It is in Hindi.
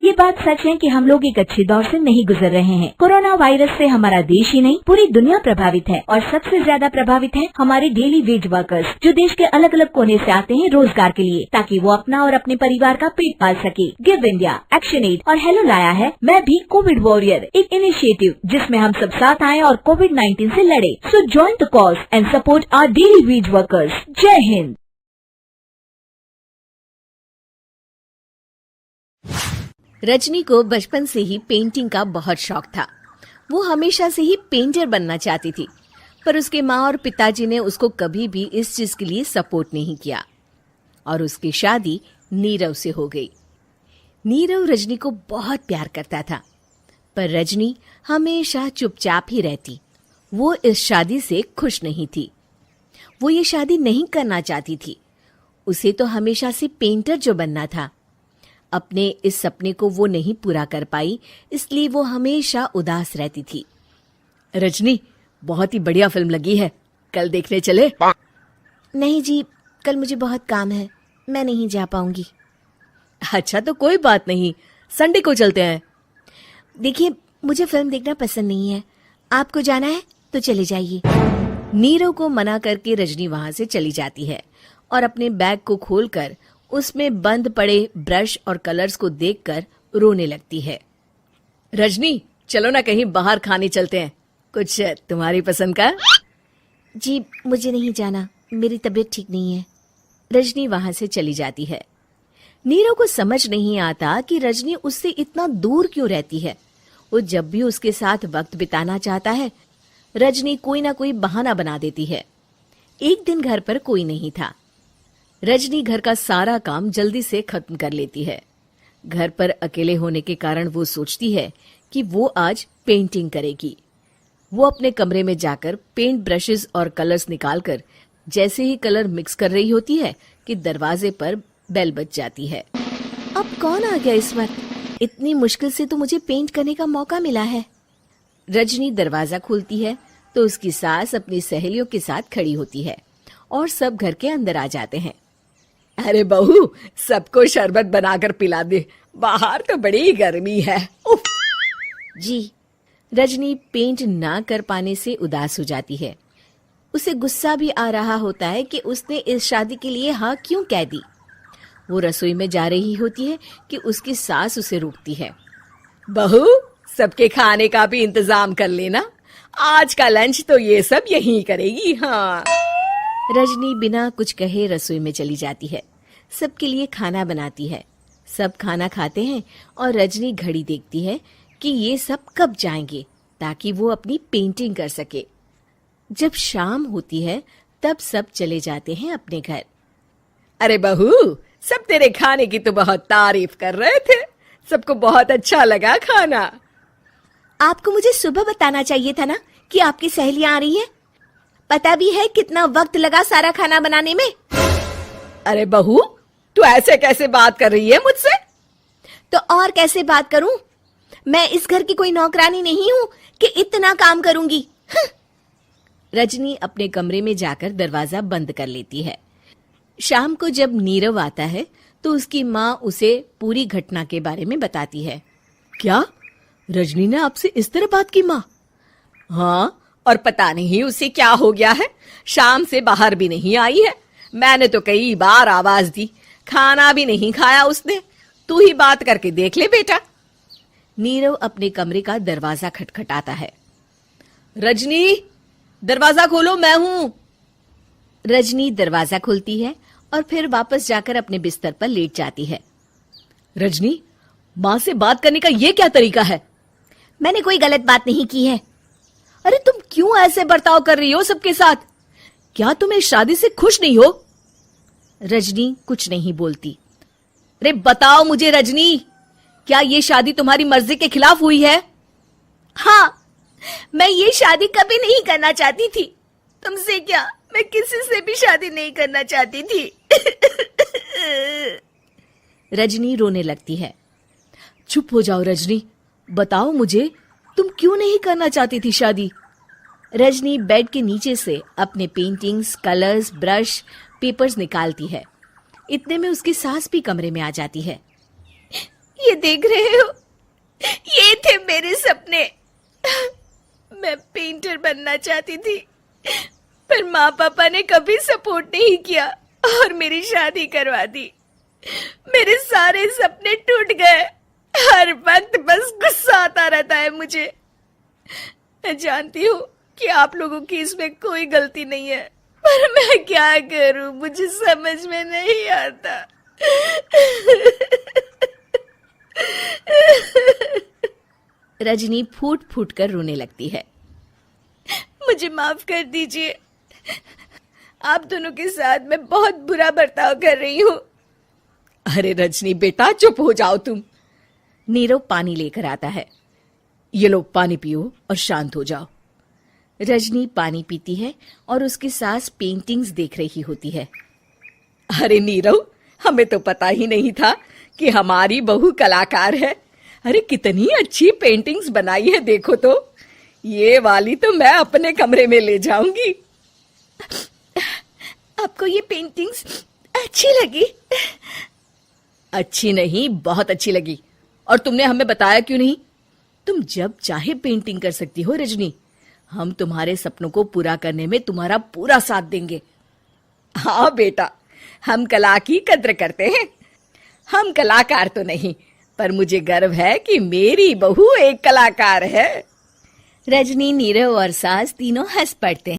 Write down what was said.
ये बात सच है कि हम लोग एक अच्छे दौर से नहीं गुजर रहे हैं। कोरोना वायरस से हमारा देश ही नहीं पूरी दुनिया प्रभावित है और सबसे ज्यादा प्रभावित है हमारे डेली वेज वर्कर्स, जो देश के अलग अलग कोने से आते हैं रोजगार के लिए, ताकि वो अपना और अपने परिवार का पेट पाल सके। गिव इंडिया, एक्शन एड और हेलो लाया है मैं भी कोविड वॉरियर, एक इनिशिएटिव जिसमें हम सब साथ आए और कोविड-19 से लड़े। So join the cause and support our daily wage workers. जय हिंद। रजनी को बचपन से ही पेंटिंग का बहुत शौक था। वो हमेशा से ही पेंटर बनना चाहती थी, पर उसके माँ और पिताजी ने उसको कभी भी इस चीज के लिए सपोर्ट नहीं किया और उसकी शादी नीरव से हो गई। नीरव रजनी को बहुत प्यार करता था, पर रजनी हमेशा चुपचाप ही रहती। वो इस शादी से खुश नहीं थी। वो ये शादी नहीं करना चाहती थी। उसे तो हमेशा से पेंटर जो बनना था। अपने इस सपने को वो नहीं पूरा कर पाई, इसलिए वो हमेशा उदास रहती थी। रजनी, बहुत ही बढ़िया फिल्म लगी है, कल देखने चले? नहीं जी, कल मुझे बहुत काम है, मैं नहीं जा पाऊंगी। अच्छा तो कोई बात नहीं, संडे को चलते हैं। देखिए, मुझे फिल्म देखना पसंद नहीं है। आपको जाना है तो चले जाइए। नीरव को मना करके रजनी वहां से चली जाती है और अपने बैग को खोलकर उसमें बंद पड़े ब्रश और कलर्स को देखकर रोने लगती है। रजनी, चलो ना कहीं बाहर खाने चलते हैं, कुछ तुम्हारी पसंद का। जी, मुझे नहीं जाना, मेरी तबीयत ठीक नहीं है। रजनी वहां से चली जाती है। नीरव को समझ नहीं आता कि रजनी उससे इतना दूर क्यों रहती है। वो जब भी उसके साथ वक्त बिताना चाहता है, रजनी कोई ना कोई बहाना बना देती है। एक दिन घर पर कोई नहीं था। रजनी घर का सारा काम जल्दी से खत्म कर लेती है। घर पर अकेले होने के कारण वो सोचती है कि वो आज पेंटिंग करेगी। वो अपने कमरे में जाकर पेंट ब्रशेस और कलर्स निकालकर जैसे ही कलर मिक्स कर रही होती है कि दरवाजे पर बेल बज जाती है। अब कौन आ गया इस वक्त? इतनी मुश्किल से तो मुझे पेंट करने का मौका मिला है। रजनी दरवाजा खोलती है तो उसकी सास अपनी सहेलियों के साथ खड़ी होती है और सब घर के अंदर आ जाते हैं। अरे बहू, सबको शरबत बनाकर पिला दे, बाहर तो बड़ी गर्मी है। उफ। जी। रजनी पेंट ना कर पाने से उदास हो जाती है। उसे गुस्सा भी आ रहा होता है कि उसने इस शादी के लिए हाँ क्यों कह दी। वो रसोई में जा रही होती है कि उसकी सास उसे रोकती है। बहू, सबके खाने का भी इंतजाम कर लेना, आज का लंच तो ये सब यहीं करेगी। हाँ। रजनी बिना कुछ कहे रसोई में चली जाती है। सबके लिए खाना बनाती है। सब खाना खाते हैं और रजनी घड़ी देखती है कि ये सब कब जाएंगे ताकि वो अपनी पेंटिंग कर सके। जब शाम होती है तब सब चले जाते हैं अपने घर। अरे बहू, सब तेरे खाने की तो बहुत तारीफ कर रहे थे, सबको बहुत अच्छा लगा खाना। आपको मुझे सुबह बताना चाहिए था ना कि आपकी सहेलियां आ रही हैं। पता भी है कितना वक्त लगा सारा खाना बनाने में। अरे बहू, तू ऐसे कैसे बात कर रही है मुझसे? तो और कैसे बात करूं? मैं इस घर की कोई नौकरानी नहीं हूं कि इतना काम करूंगी। रजनी अपने कमरे में जाकर दरवाजा बंद कर लेती है। शाम को जब नीरव आता है तो उसकी माँ उसे पूरी घटना के बारे में बताती है। क्या रजनी ने आपसे इस तरह बात की माँ? हाँ, और पता नहीं उसे क्या हो गया है, शाम से बाहर भी नहीं आई है। मैंने तो कई बार आवाज दी, खाना भी नहीं खाया उसने। तू ही बात करके देख ले बेटा। नीरव अपने कमरे का दरवाजा खटखटाता है। रजनी, दरवाजा खोलो, मैं हूं। रजनी दरवाजा खोलती है और फिर वापस जाकर अपने बिस्तर पर लेट जाती है। रजनी, माँ से बात करने का ये क्या तरीका है? मैंने कोई गलत बात नहीं की है। अरे तुम क्यों ऐसे बर्ताव कर रही हो सबके साथ? क्या तुम इस शादी से खुश नहीं हो? रजनी कुछ नहीं बोलती। अरे बताओ मुझे रजनी, क्या ये शादी तुम्हारी मर्जी के खिलाफ हुई है? हाँ, मैं ये शादी कभी नहीं करना चाहती थी। तुमसे क्या, मैं किसी से भी शादी नहीं करना चाहती थी। रजनी रोने लगती है। चुप हो जाओ रजनी, बताओ मुझे, तुम क्यों नहीं करना चाहती थी शादी? रजनी बेड के नीचे से अपने पेंटिंग्स, कलर्स, ब्रश, पेपर्स निकालती है। इतने में उसकी सास भी कमरे में आ जाती है। ये देख रहे हो, ये थे मेरे सपने। मैं पेंटर बनना चाहती थी, पर माँ पापा ने कभी सपोर्ट नहीं किया और मेरी शादी करवा दी। मेरे सारे सपने टूट गए। हर वक्त बस गुस्सा आता रहता है मुझे। मैं जानती हूँ कि आप लोगों की इसमें कोई गलती नहीं है, पर मैं क्या करूँ, मुझे समझ में नहीं आता। रजनी फूट फूट कर रोने लगती है। मुझे माफ कर दीजिए, आप दोनों के साथ मैं बहुत बुरा बर्ताव कर रही हूँ। अरे रजनी बेटा, चुप हो जाओ तुम। नीरव पानी लेकर आता है। ये लो पानी पियो और शांत हो जाओ। रजनी पानी पीती है और उसकी सास पेंटिंग्स देख रही होती है। अरे नीरव, हमें तो पता ही नहीं था कि हमारी बहू कलाकार है। अरे कितनी अच्छी पेंटिंग्स बनाई है, देखो तो। ये वाली तो मैं अपने कमरे में ले जाऊंगी। आपको ये पेंटिंग्स अच्छी लगी? अच्छी नहीं, बहुत अच्छी लगी। और तुमने हमें बताया क्यों नहीं? तुम जब चाहे पेंटिंग कर सकती हो रजनी। हम तुम्हारे सपनों को पूरा करने में तुम्हारा पूरा साथ देंगे। हाँ बेटा, हम कला की कद्र करते हैं। हम कलाकार तो नहीं, पर मुझे गर्व है कि मेरी बहू एक कलाकार है। रजनी, नीरव और सास तीनों हंस पड़ते हैं।